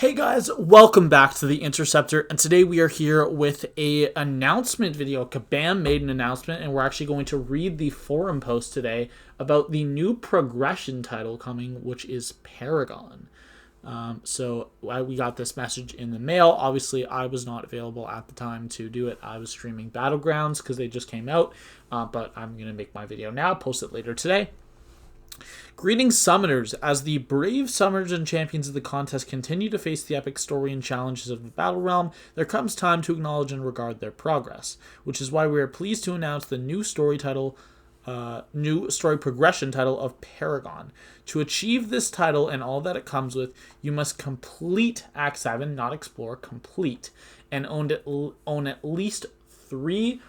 Hey guys, welcome back to the Interceptor, and today we are here with a announcement video. Kabam made an announcement, and we're actually going to read the forum post today about the new progression title coming, which is Paragon. We got this message in the mail. Obviously, I was not available at the time to do it. I was streaming Battlegrounds because they just came out, but I'm going to make my video now, post it later today. Greetings, Summoners. As the brave summoners and champions of the contest continue to face the epic story and challenges of the Battle Realm, there comes time to acknowledge and regard their progress, which is why we are pleased to announce the new story progression title of Paragon. To achieve this title and all that it comes with, you must complete Act 7, not explore, complete, and own at least 3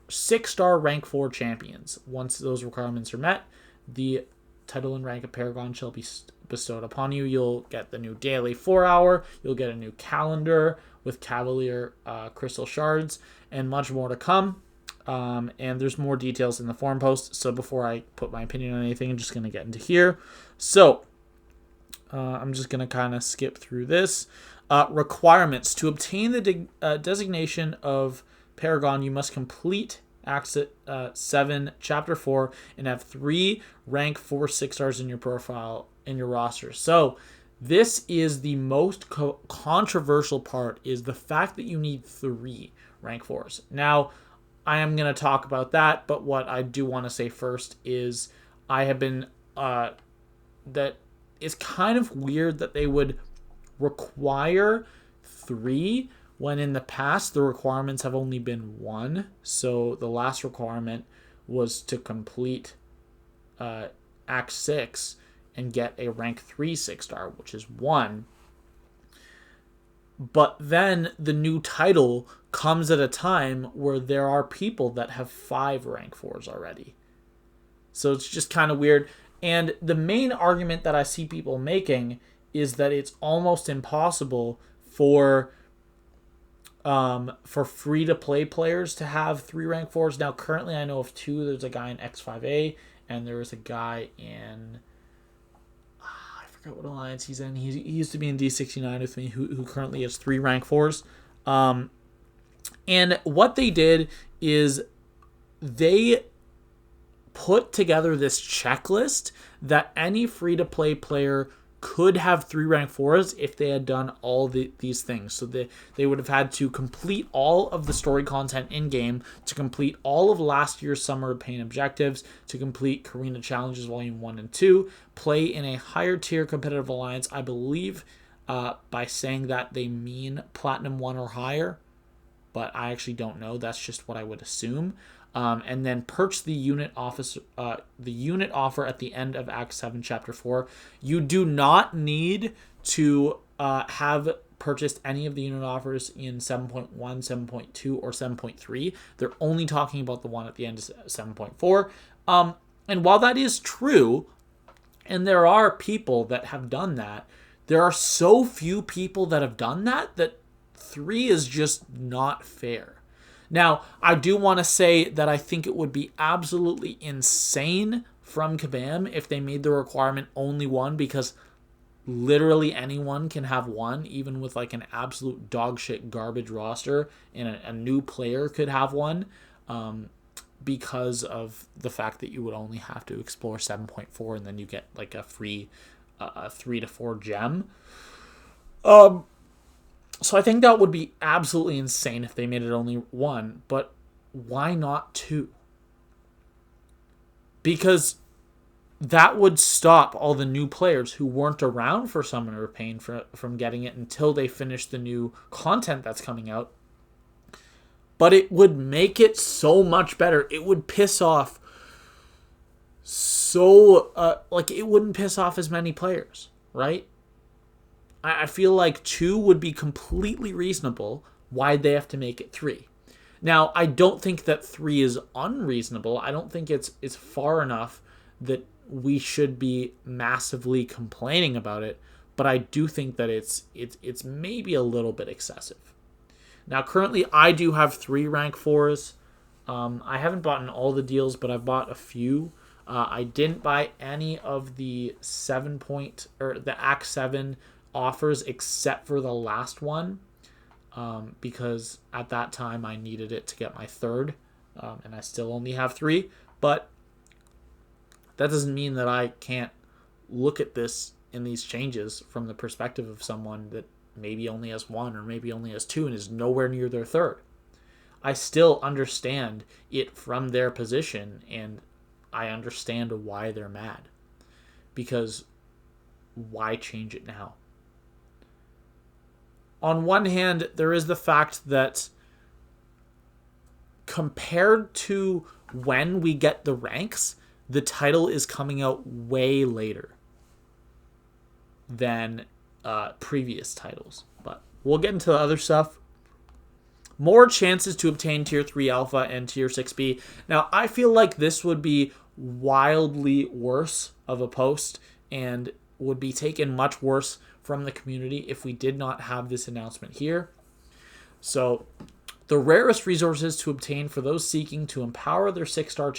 6-star rank 4 champions. Once those requirements are met, the title and rank of Paragon shall be bestowed upon you. You'll get the new daily 4-hour. You'll get a new calendar with Cavalier crystal shards and much more to come. And there's more details in the forum post. So before I put my opinion on anything, I'm just going to get into here. So I'm just going to kind of skip through this. Requirements. To obtain the designation of Paragon, you must complete Act 7, Chapter 4, and have 3 rank 4 6-stars in your profile, in your roster. So this is the most controversial part, is the fact that you need 3 rank 4s. Now, I am going to talk about that, but what I do want to say first is I have been, that it's kind of weird that they would require 3 when in the past the requirements have only been 1. So the last requirement was to complete Act 6 and get a rank 3 6-star, which is 1. But then the new title comes at a time where there are people that have 5 rank 4s already. So it's just kind of weird. And the main argument that I see people making is that it's almost impossible for free-to-play players to have 3 rank 4s. Now, currently, I know of 2. There's a guy in X5A, and there is a guy in... I forgot what alliance he's in. He used to be in D69 with me, who currently has 3 rank 4s. And what they did is they put together this checklist that any free-to-play player could have 3 rank 4s if they had done all these things. So they would have had to complete all of the story content in-game, to complete all of last year's Summer of Pain objectives, to complete Karina Challenges Volume 1 and 2, play in a higher tier competitive alliance. I believe by saying that they mean Platinum 1 or higher, but I actually don't know. That's just what I would assume. And then purchase the unit offer at the end of Act 7, Chapter 4. You do not need to have purchased any of the unit offers in 7.1, 7.2, or 7.3. They're only talking about the one at the end of 7.4. And while that is true, and there are people that have done that, there are so few people that have done that 3 is just not fair. Now, I do want to say that I think it would be absolutely insane from Kabam if they made the requirement only 1, because literally anyone can have 1, even with like an absolute dogshit garbage roster, and a new player could have 1, because of the fact that you would only have to explore 7.4 and then you get like a free 3 to 4 gem. So I think that would be absolutely insane if they made it only 1, but why not 2? Because that would stop all the new players who weren't around for Summoner of Pain from getting it until they finish the new content that's coming out. But it would make it so much better. It would piss off it wouldn't piss off as many players, right? I feel like 2 would be completely reasonable. Why'd they have to make it 3? Now, I don't think that 3 is unreasonable. I don't think it's far enough that we should be massively complaining about it. But I do think that it's maybe a little bit excessive. Now, currently, I do have 3 rank 4s. I haven't bought in all the deals, but I've bought a few. I didn't buy any of the the Act 7 offers except for the last one, because at that time I needed it to get my third, and I still only have 3. But that doesn't mean that I can't look at this in these changes from the perspective of someone that maybe only has 1 or maybe only has 2 and is nowhere near their third. I still understand it from their position, and I understand why they're mad. Because why change it now? On one hand, there is the fact that compared to when we get the ranks, the title is coming out way later than previous titles. But we'll get into the other stuff. More chances to obtain Tier 3 Alpha and Tier 6B. Now, I feel like this would be wildly worse of a post and would be taken much worse from the community if we did not have this announcement here. So, the rarest resources to obtain for those seeking to empower their 6-star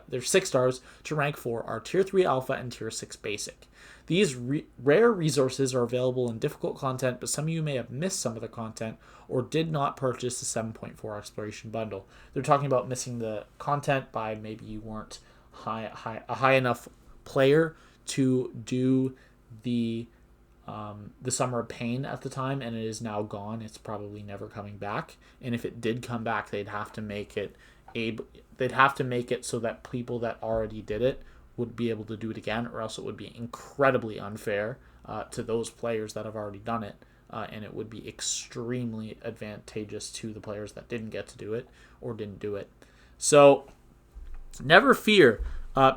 their 6 stars to rank 4 are Tier 3 Alpha and Tier 6 Basic. These rare resources are available in difficult content, but some of you may have missed some of the content or did not purchase the 7.4 Exploration Bundle. They're talking about missing the content by maybe you weren't a high enough player to do the Summer of Pain at the time, and it is now gone. It's probably never coming back. And if it did come back, they'd have to make it so that people that already did it would be able to do it again, or else it would be incredibly unfair to those players that have already done it, and it would be extremely advantageous to the players that didn't get to do it or didn't do it. So never fear,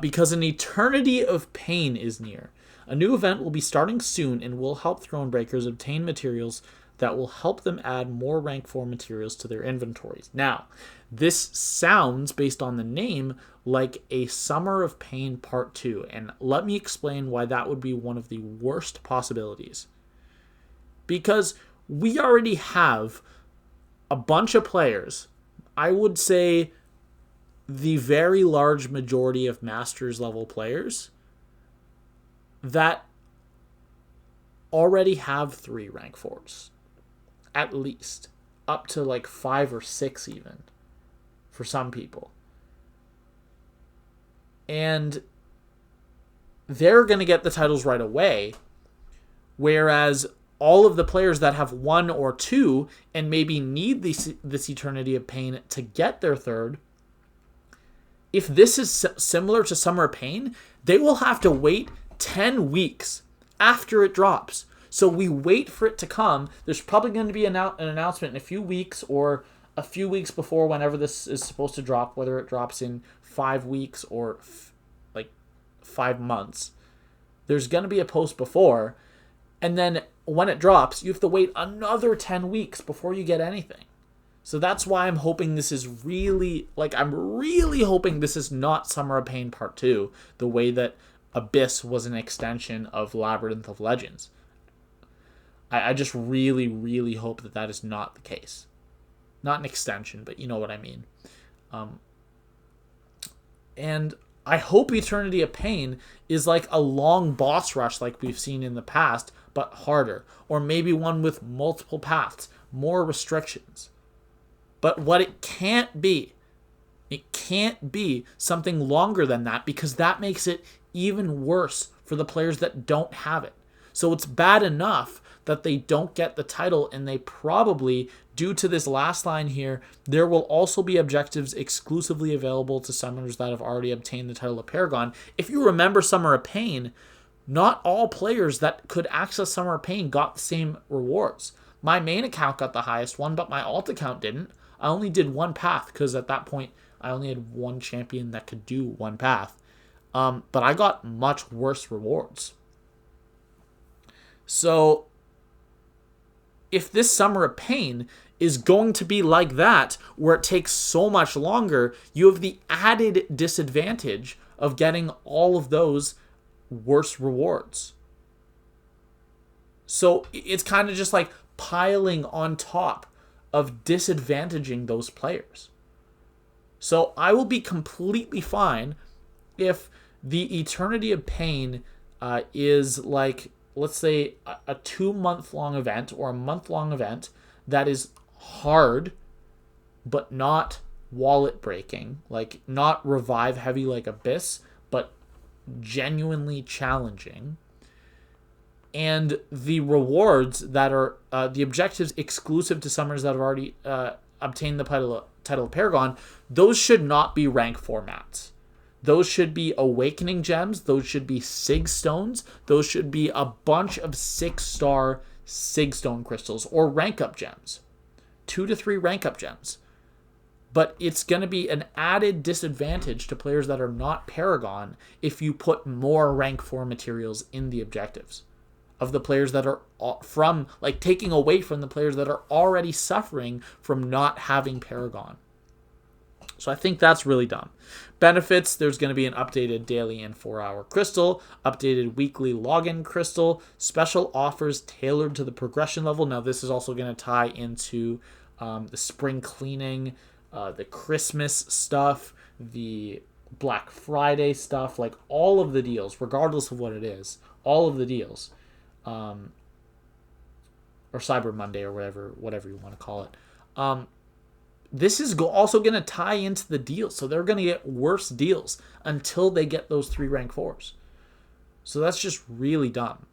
because an eternity of pain is near. A new event will be starting soon and will help Thronebreakers obtain materials that will help them add more rank 4 materials to their inventories. Now, this sounds, based on the name, like a Summer of Pain Part 2, and let me explain why that would be one of the worst possibilities. Because we already have a bunch of players, I would say the very large majority of Masters level players, that already have 3 rank 4s. At least. Up to like 5 or 6 even. For some people. And they're going to get the titles right away. Whereas all of the players that have 1 or 2 and maybe need this Eternity of Pain to get their third, if this is similar to Summer of Pain, they will have to wait 10 weeks after it drops. So we wait for it to come. There's probably going to be an announcement in a few weeks or a few weeks before whenever this is supposed to drop, whether it drops in 5 weeks or 5 months. There's going to be a post before, and then when it drops, you have to wait another 10 weeks before you get anything. So that's why I'm hoping this is I'm really hoping this is not Summer of Pain Part 2, the way that Abyss was an extension of Labyrinth of Legends. I just really, really hope that is not the case. Not an extension, but you know what I mean. And I hope Eternity of Pain is like a long boss rush like we've seen in the past, but harder. Or maybe one with multiple paths, more restrictions. But what it can't be something longer than that, because that makes it even worse for the players that don't have it. So it's bad enough that they don't get the title, and they probably, due to this last line here, there will also be objectives exclusively available to summoners that have already obtained the title of Paragon. If you remember Summer of Pain, not all players that could access Summer of Pain got the same rewards. My main account got the highest one, but my alt account didn't. I only did one path, because at that point, I only had one champion that could do one path. But I got much worse rewards. So if this Summer of Pain is going to be like that, where it takes so much longer, you have the added disadvantage of getting all of those worse rewards. So it's kind of just like piling on top of disadvantaging those players. So I will be completely fine if the Eternity of Pain is like let's say a 2-month long event or a month long event that is hard but not wallet breaking, like not revive heavy like Abyss, but genuinely challenging. And the rewards that are the objectives exclusive to summoners that have already obtained the title of Paragon, those should not be rank formats. Those should be Awakening Gems. Those should be Sig Stones. Those should be a bunch of 6-star Sig Stone crystals or rank up gems. 2 to 3 rank up gems. But it's going to be an added disadvantage to players that are not Paragon if you put more rank 4 materials in the objectives of the players that are from, like, taking away from the players that are already suffering from not having Paragon. So I think that's really dumb. Benefits, there's going to be an updated daily and 4-hour crystal, updated weekly login crystal, special offers tailored to the progression level. Now this is also going to tie into the spring cleaning, the Christmas stuff, the Black Friday stuff, like all of the deals, regardless of what it is, all of the deals, or Cyber Monday or whatever you want to call it. This is also going to tie into the deals. So they're going to get worse deals until they get those 3 rank 4s. So that's just really dumb.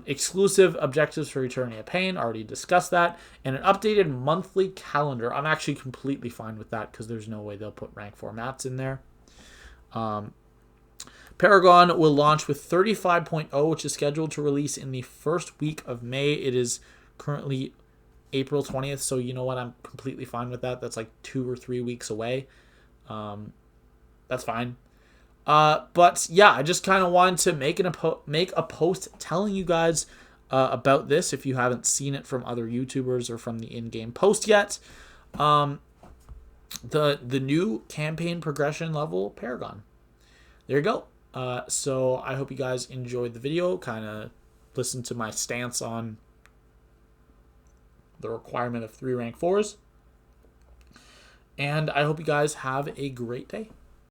Exclusive objectives for Eternity of Pain, already discussed that. And an updated monthly calendar. I'm actually completely fine with that because there's no way they'll put rank 4 maps in there. Paragon will launch with 35.0, which is scheduled to release in the first week of May. It is currently April 20th, so you know what? I'm completely fine with that. That's like 2 or 3 weeks away. That's fine. But yeah, I just kind of wanted to make a post telling you guys about this if you haven't seen it from other YouTubers or from the in-game post yet. The new campaign progression level Paragon. There you go. So I hope you guys enjoyed the video, kind of listened to my stance on the requirement of 3 rank 4s. And I hope you guys have a great day.